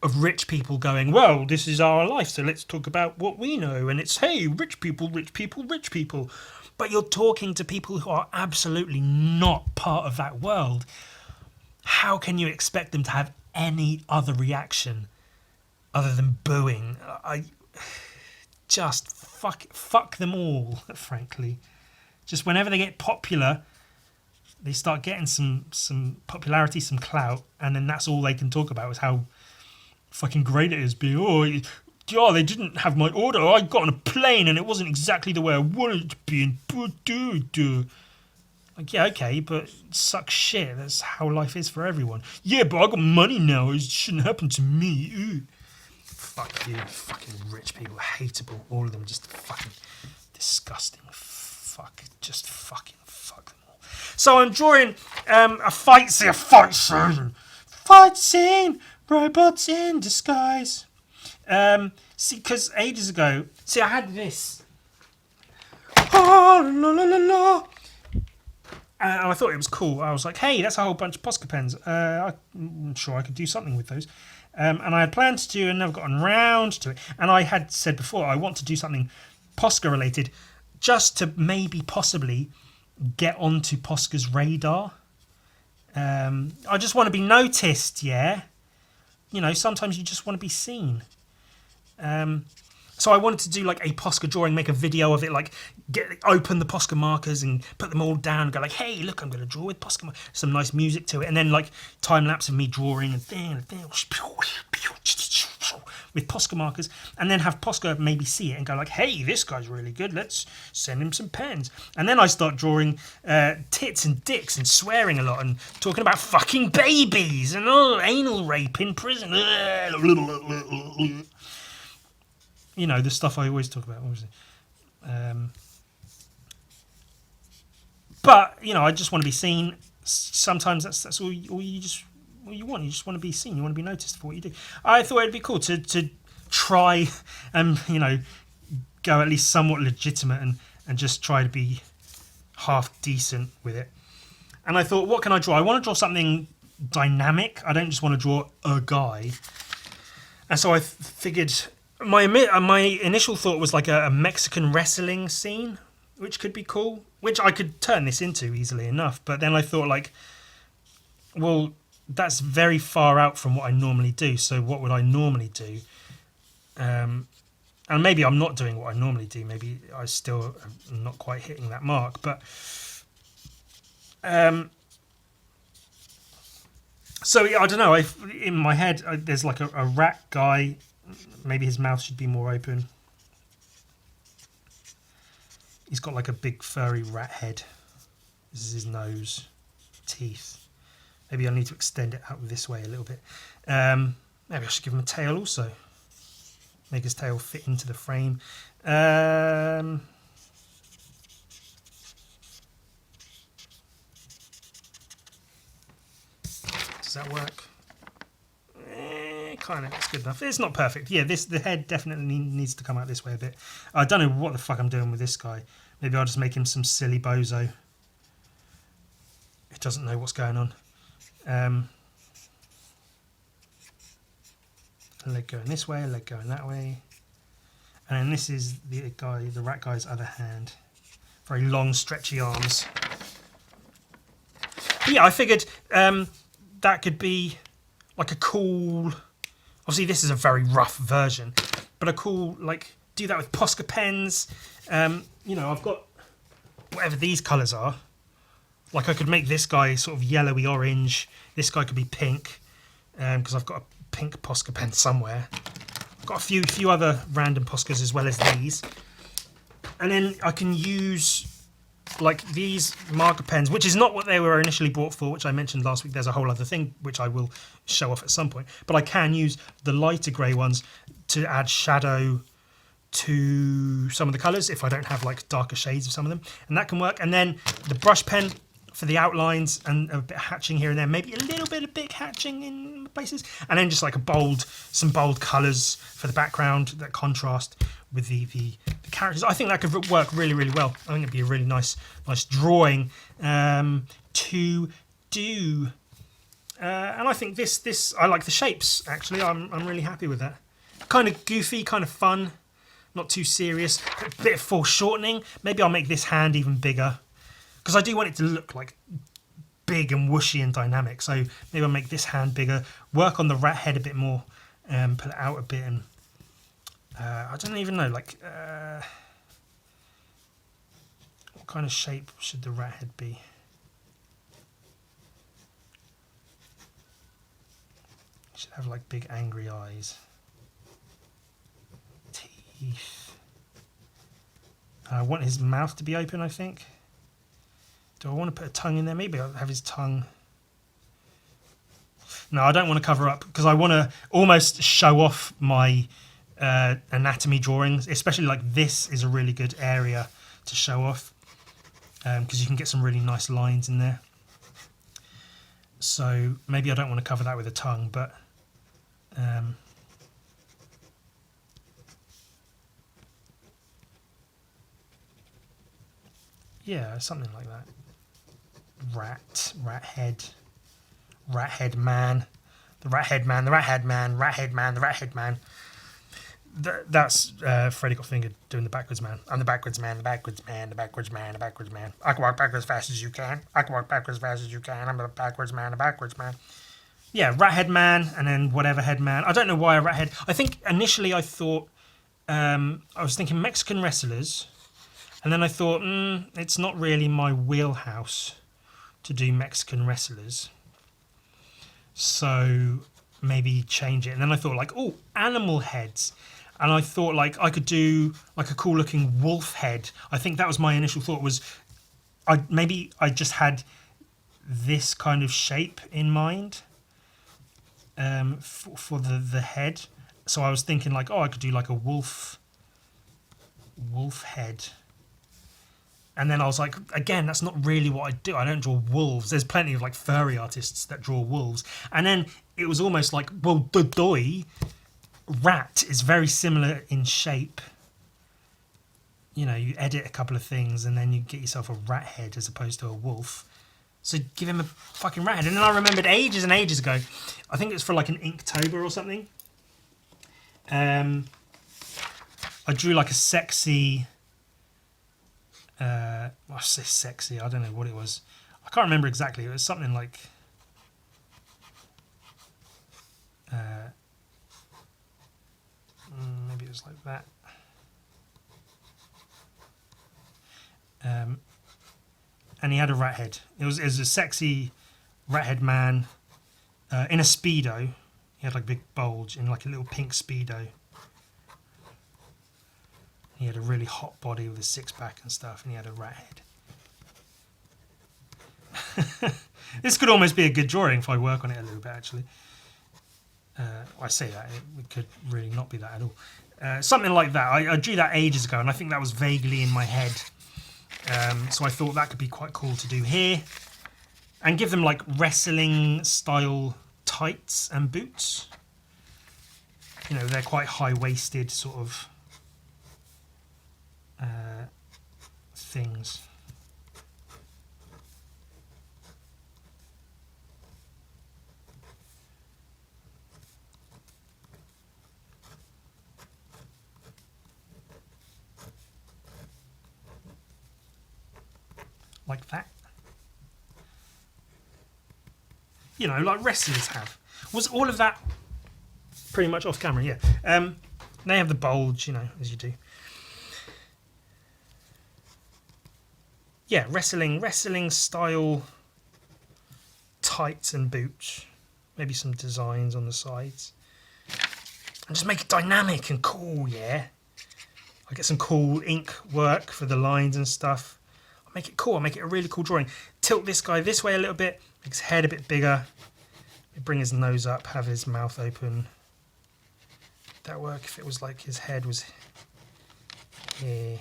of rich people going, well, this is our life, so let's talk about what we know. And it's, hey, rich people, rich people, rich people. But you're talking to people who are absolutely not part of that world. How can you expect them to have any other reaction other than booing? I just fuck them all, frankly. Just whenever they get popular, they start getting some popularity, some clout, and then that's all they can talk about is how fucking great it is. Being, they didn't have my order. I got on a plane and it wasn't exactly the way I wanted it to be. And like, yeah, okay, but suck shit. That's how life is for everyone. Yeah, but I got money now. It shouldn't happen to me. Ooh. Fuck you, fucking rich people. Hateable. All of them just fucking disgusting. Just fucking fuck them all. So I'm drawing a fight scene. Fight scene. Robots in disguise. See, because ages ago, I had this. Oh, la, la, la, la. And I thought it was cool. I was like, hey, that's a whole bunch of Posca pens. I'm sure I could do something with those. And I had planned to do and never gotten round to it. And I had said before, I want to do something Posca related just to maybe possibly get onto Posca's radar. I just want to be noticed, yeah? Sometimes you just want to be seen. So I wanted to do like a Posca drawing, make a video of it, like open the Posca markers and put them all down and go like, hey, look, I'm going to draw with Posca markers. Some nice music to it. And then like time lapse of me drawing and thing with Posca markers. And then have Posca maybe see it and go like, hey, this guy's really good. Let's send him some pens. And then I start drawing tits and dicks and swearing a lot and talking about fucking babies and anal rape in prison. The stuff I always talk about, obviously. But I just want to be seen. Sometimes that's all you want. You just want to be seen. You want to be noticed for what you do. I thought it'd be cool to try and go at least somewhat legitimate and just try to be half decent with it. And I thought, what can I draw? I want to draw something dynamic. I don't just want to draw a guy. And so I figured. My initial thought was like a Mexican wrestling scene, which could be cool, which I could turn this into easily enough. But then I thought like, well, that's very far out from what I normally do. So what would I normally do? And maybe I'm not doing what I normally do. Maybe I still am not quite hitting that mark. But so I don't know. In my head, there's like a rat guy. Maybe his mouth should be more open. He's got like a big furry rat head. This is his nose, teeth. Maybe I need to extend it out this way a little bit. Maybe I should give him a tail also. Make his tail fit into the frame. Does that work? Kind of. It's good enough. It's not perfect. Yeah, the head definitely needs to come out this way a bit. I don't know what the fuck I'm doing with this guy. Maybe I'll just make him some silly bozo who doesn't know what's going on. A leg going this way, a leg going that way. And then this is the rat guy's other hand. Very long, stretchy arms. But yeah, I figured that could be like a cool... Obviously, this is a very rough version, but a cool, like, do that with Posca pens. You know, I've got whatever these colours are. Like, I could make this guy sort of yellowy orange. This guy could be pink, because I've got a pink Posca pen somewhere. I've got a few other random Poscas as well as these. And then I can use like these marker pens, which is not what they were initially bought for, which I mentioned last week. There's a whole other thing which I will show off at some point. But I can use the lighter grey ones to add shadow to some of the colours if I don't have like darker shades of some of them. And that can work. And then the brush pen for the outlines and a bit of hatching here and there, maybe a little bit of big hatching in places, and then just like some bold colours for the background that contrast with the characters. I think that could work really, really well. I think it'd be a really nice drawing to do. And I think this I like the shapes actually. I'm really happy with that. Kind of goofy, kind of fun, not too serious. A bit of foreshortening. Maybe I'll make this hand even bigger, because I do want it to look like big and whooshy and dynamic. So maybe I'll make this hand bigger, work on the rat head a bit more, pull it out a bit, and I don't even know, like, what kind of shape should the rat head be? It should have like big angry eyes. Teeth. I want his mouth to be open, I think. Do I want to put a tongue in there? Maybe I'll have his tongue. No, I don't want to cover up, because I want to almost show off my anatomy drawings, especially like this is a really good area to show off, because you can get some really nice lines in there. So maybe I don't want to cover that with a tongue, but yeah, something like that. Rat head man, the rat head man, the rat head man, rat head man, the rat head man. That's Freddy Got Fingered doing the backwards man. I'm the backwards man, the backwards man, the backwards man, the backwards man. I can walk backwards as fast as you can. I can walk backwards as fast as you can. I'm the backwards man, the backwards man. Yeah, rat head man, and then whatever head man. I don't know why a rat head. I think initially I thought I was thinking Mexican wrestlers. And then I thought, it's not really my wheelhouse to do Mexican wrestlers. So maybe change it. And then I thought like, oh, animal heads. And I thought like I could do like a cool looking wolf head. I think that was my initial thought, was maybe I just had this kind of shape in mind for the head. So I was thinking like, oh, I could do like a wolf head. And then I was like, again, that's not really what I do. I don't draw wolves. There's plenty of like furry artists that draw wolves. And then it was almost like, well, the rat is very similar in shape. You know, you edit a couple of things and then you get yourself a rat head as opposed to a wolf. So give him a fucking rat head. And then I remembered ages and ages ago, I think it was for like an Inktober or something. I drew like a sexy... I say sexy, I don't know what it was. I can't remember exactly. It was something like maybe goes like that. And he had a rat head. It was a sexy rat head man in a Speedo. He had like a big bulge in like a little pink Speedo. He had a really hot body with a six-pack and stuff, and he had a rat head. This could almost be a good drawing if I work on it a little bit, actually. I say that, it could really not be that at all. Something like that. I drew that ages ago, and I think that was vaguely in my head. So I thought that could be quite cool to do here. And give them like wrestling-style tights and boots. You know, they're quite high-waisted sort of things. Like that. You know, like wrestlers have. Was all of that pretty much off camera? Yeah. They have the bulge, you know, as you do. Yeah, wrestling style tights and boots. Maybe some designs on the sides. And just make it dynamic and cool, yeah. I get some cool ink work for the lines and stuff. I'll make it cool, I'll make it a really cool drawing. Tilt this guy this way a little bit, make his head a bit bigger. Bring his nose up, have his mouth open. Would that work if it was like his head was here?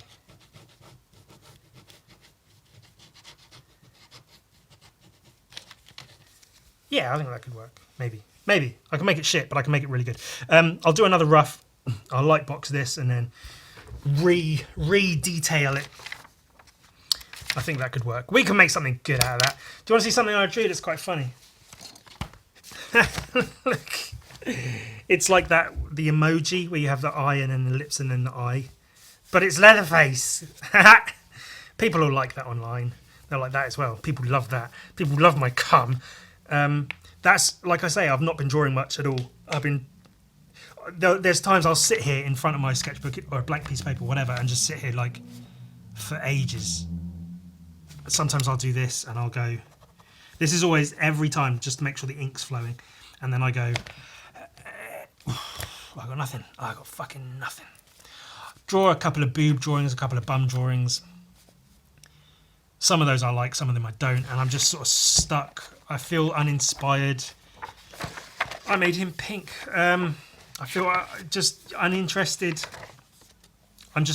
Yeah, I think that could work. Maybe. I can make it shit, but I can make it really good. I'll do another rough. I'll lightbox this and then re-detail it. I think that could work. We can make something good out of that. Do you want to see something I drew that's quite funny? Look. It's like that, the emoji where you have the eye and then the lips and then the eye. But it's Leatherface. People will like that online. They're like that as well. People love that. People love my cum. That's, like I say, I've not been drawing much at all. There's times I'll sit here in front of my sketchbook or a blank piece of paper, whatever, and just sit here like for ages. Sometimes I'll do this and I'll go, this is always every time just to make sure the ink's flowing. And then I go, I got nothing. I got fucking nothing. Draw a couple of boob drawings, a couple of bum drawings. Some of those I like, some of them I don't. And I'm just sort of stuck. I feel uninspired. I made him pink. I feel just uninterested. I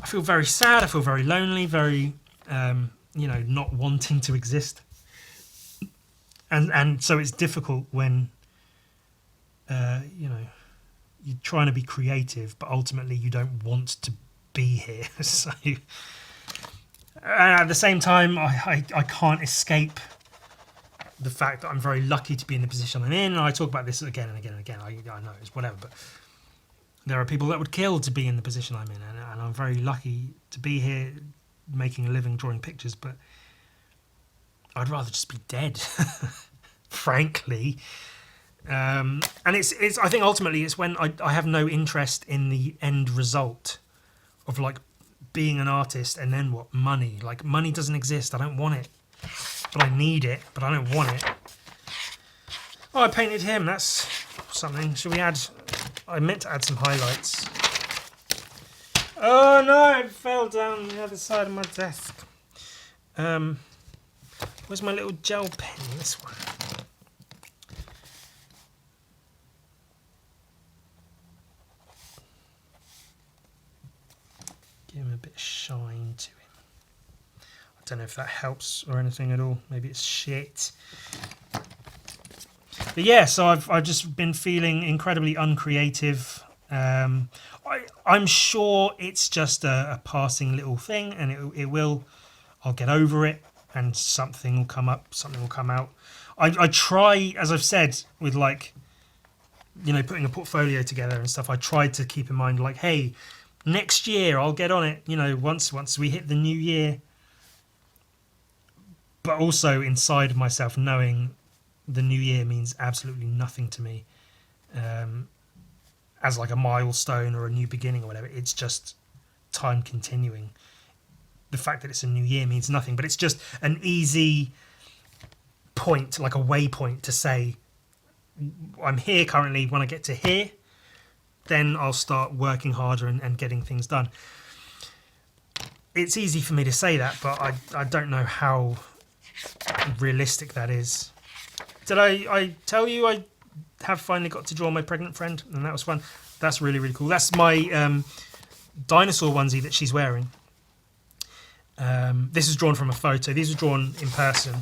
feel very sad. I feel very lonely, very, not wanting to exist. And so it's difficult when, you're trying to be creative, but ultimately you don't want to be here. So at the same time, I can't escape the fact that I'm very lucky to be in the position I'm in. And I talk about this again and again and again. I know it's whatever, but there are people that would kill to be in the position I'm in. And I'm very lucky to be here making a living drawing pictures, but I'd rather just be dead, frankly. And it's I think ultimately it's when I have no interest in the end result of like being an artist and then what? Money. Like money doesn't exist. I don't want it. But I need it, but I don't want it. Oh, I painted him. That's something. Should we add... I meant to add some highlights. Oh no, it fell down the other side of my desk. Where's my little gel pen? This one. Give him a bit of shine to him. I don't know if that helps or anything at all. Maybe it's shit. But yeah, so I've just been feeling incredibly uncreative. I'm sure it's just a passing little thing, and it will. I'll get over it, and something will come up. Something will come out. I try, as I've said, with like, putting a portfolio together and stuff. I tried to keep in mind like, hey, next year I'll get on it. Once we hit the new year. But also inside of myself knowing the new year means absolutely nothing to me. And as like a milestone or a new beginning or whatever. It's just time continuing. The fact that it's a new year means nothing, but it's just an easy point, like a waypoint to say, I'm here currently. When I get to here, then I'll start working harder and getting things done. It's easy for me to say that, but I don't know how realistic that is. Did I tell you I have finally got to draw my pregnant friend, and that was fun? That's really, really cool. That's my dinosaur onesie that she's wearing. This is drawn from a photo. These were drawn in person.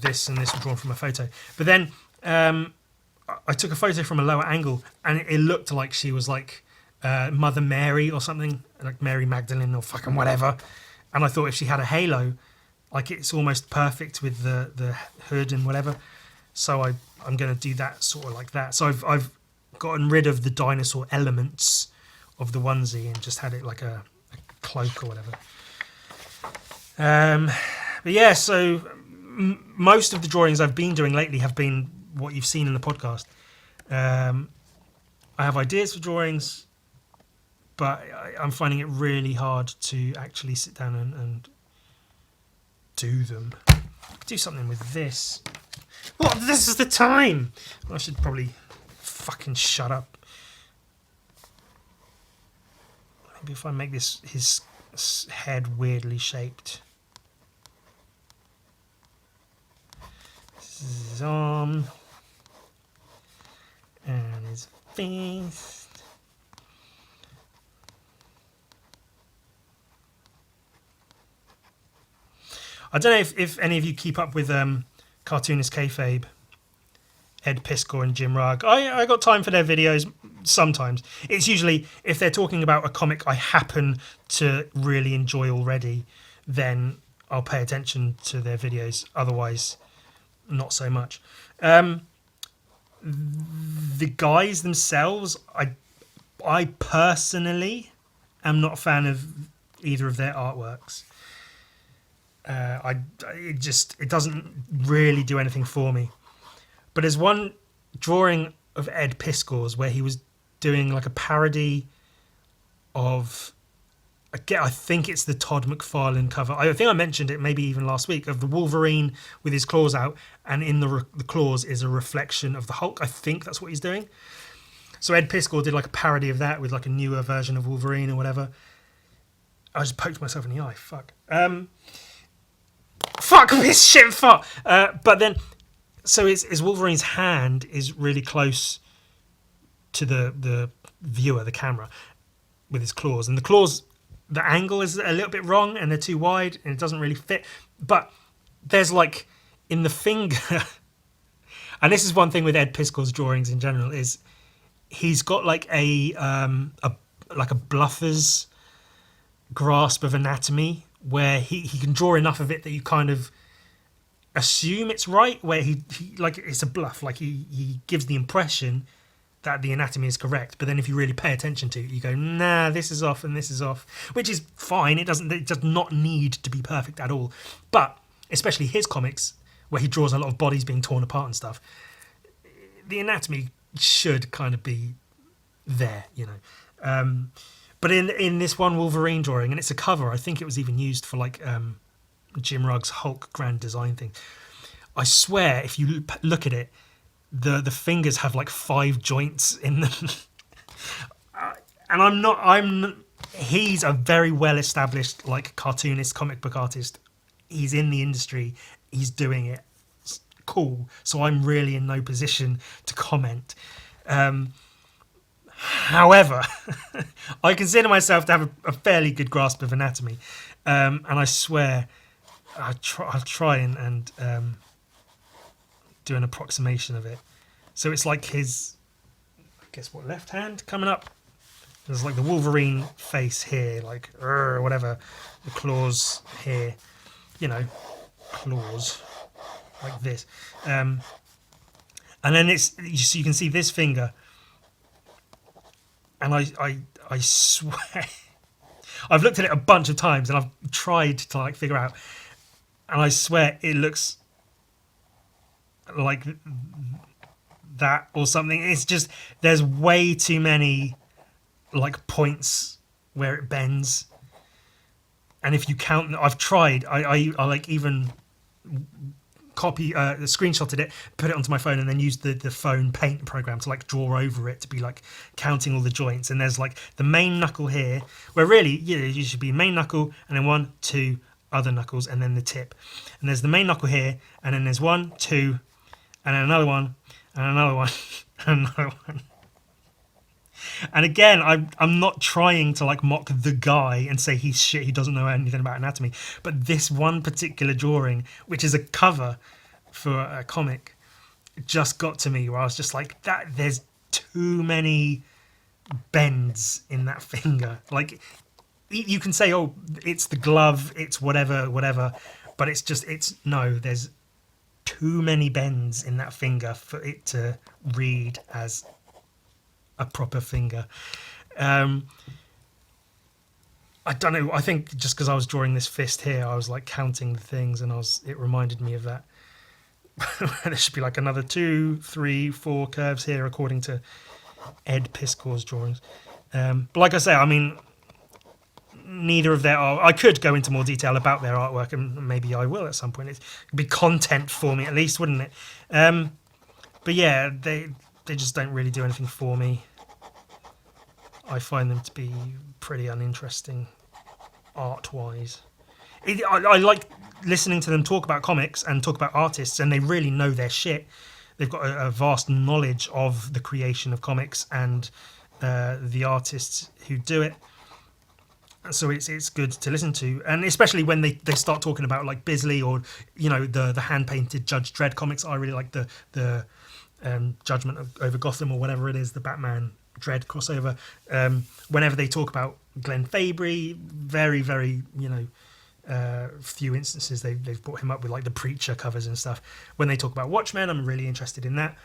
This and this were drawn from a photo. But then I took a photo from a lower angle, and it looked like she was like Mother Mary or something, like Mary Magdalene or fucking whatever. And I thought if she had a halo, like it's almost perfect with the hood and whatever. So I'm going to do that sort of like that. So I've gotten rid of the dinosaur elements of the onesie and just had it like a cloak or whatever. But yeah, so most of the drawings I've been doing lately have been what you've seen in the podcast. I have ideas for drawings, but I'm finding it really hard to actually sit down and do them. Do something with this. What? This is the time! I should probably fucking shut up. Maybe if I make this his head weirdly shaped. This is his arm. And his face. I don't know if any of you keep up with Cartoonist Kayfabe, Ed Piskor and Jim Rugg. I got time for their videos sometimes. It's usually if they're talking about a comic I happen to really enjoy already, then I'll pay attention to their videos. Otherwise, not so much. The guys themselves, I personally am not a fan of either of their artworks. It doesn't really do anything for me. But there's one drawing of Ed Piskor's where he was doing like a parody of, I think it's the Todd McFarlane cover. I think I mentioned it maybe even last week, of the Wolverine with his claws out, and in the claws is a reflection of the Hulk. I think that's what he's doing. So Ed Piskor did like a parody of that with like a newer version of Wolverine or whatever. I just poked myself in the eye. Fuck. Fuck this shit. Fuck. But then, so is Wolverine's hand is really close to the viewer, the camera, with his claws, and the claws, the angle is a little bit wrong, and they're too wide, and it doesn't really fit. But there's like in the finger, and this is one thing with Ed Piskor's drawings in general, is he's got like a bluffer's grasp of anatomy, where he can draw enough of it that you kind of assume it's right, where he like it's a bluff, like he gives the impression that the anatomy is correct, but then if you really pay attention to it, you go, nah, this is off and this is off, which is fine. It does not need to be perfect at all. But especially his comics, where he draws a lot of bodies being torn apart and stuff, the anatomy should kind of be there, you know. But in this one Wolverine drawing, and it's a cover, I think it was even used for like Jim Rugg's Hulk Grand Design thing. I swear, if you look at it, the fingers have like 5 joints in them. And he's a very well established like cartoonist, comic book artist. He's in the industry, he's doing it. It's cool. So I'm really in no position to comment. However, I consider myself to have a fairly good grasp of anatomy. And I swear I'll try and do an approximation of it. So it's like his, I guess what, left hand coming up. There's like the Wolverine face here, like or whatever. The claws here, you know, claws like this. And then you can see this finger. And I swear, I've looked at it a bunch of times and I've tried to like figure out, and I swear it looks like that or something. It's just there's way too many like points where it bends, and if you count, I've tried. I like even screenshotted it, put it onto my phone, and then used the phone paint program to like draw over it to be like counting all the joints. And there's like the main knuckle here, where really you should be main knuckle, and then 1, 2 other knuckles, and then the tip. And there's the main knuckle here, and then there's 1, 2, and then another one, and another one, and another one. And again, I'm not trying to like mock the guy and say he's shit, he doesn't know anything about anatomy. But this one particular drawing, which is a cover for a comic, just got to me where I was just like, that there's too many bends in that finger. Like, you can say, oh, it's the glove, it's whatever, but there's too many bends in that finger for it to read as a proper finger. I don't know, I think just because I was drawing this fist here, I was like counting the things, and it reminded me of that. There should be like another 2, 3, 4 curves here according to Ed Piskor's drawings. But like I say, I mean, neither of their art, I could go into more detail about their artwork, and maybe I will at some point. It'd be content for me at least, wouldn't it? But yeah, they just don't really do anything for me. I find them to be pretty uninteresting art-wise. I like listening to them talk about comics and talk about artists, and they really know their shit. They've got a vast knowledge of the creation of comics and the artists who do it. So it's good to listen to, and especially when they start talking about like Bisley or the hand painted Judge Dredd comics. I really like the Judgment over Gotham or whatever it is, the Batman Dredd crossover. Whenever they talk about Glenn Fabry, very very few instances they've brought him up with like the Preacher covers and stuff. When they talk about Watchmen, I'm really interested in that.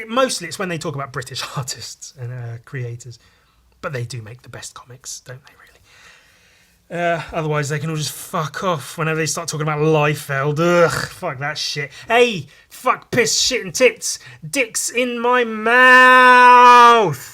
Mostly it's when they talk about British artists and creators, but they do make the best comics, don't they, really? Otherwise they can all just fuck off whenever they start talking about Liefeld. Ugh, fuck that shit. Hey, fuck, piss, shit and tits, dicks in my mouth.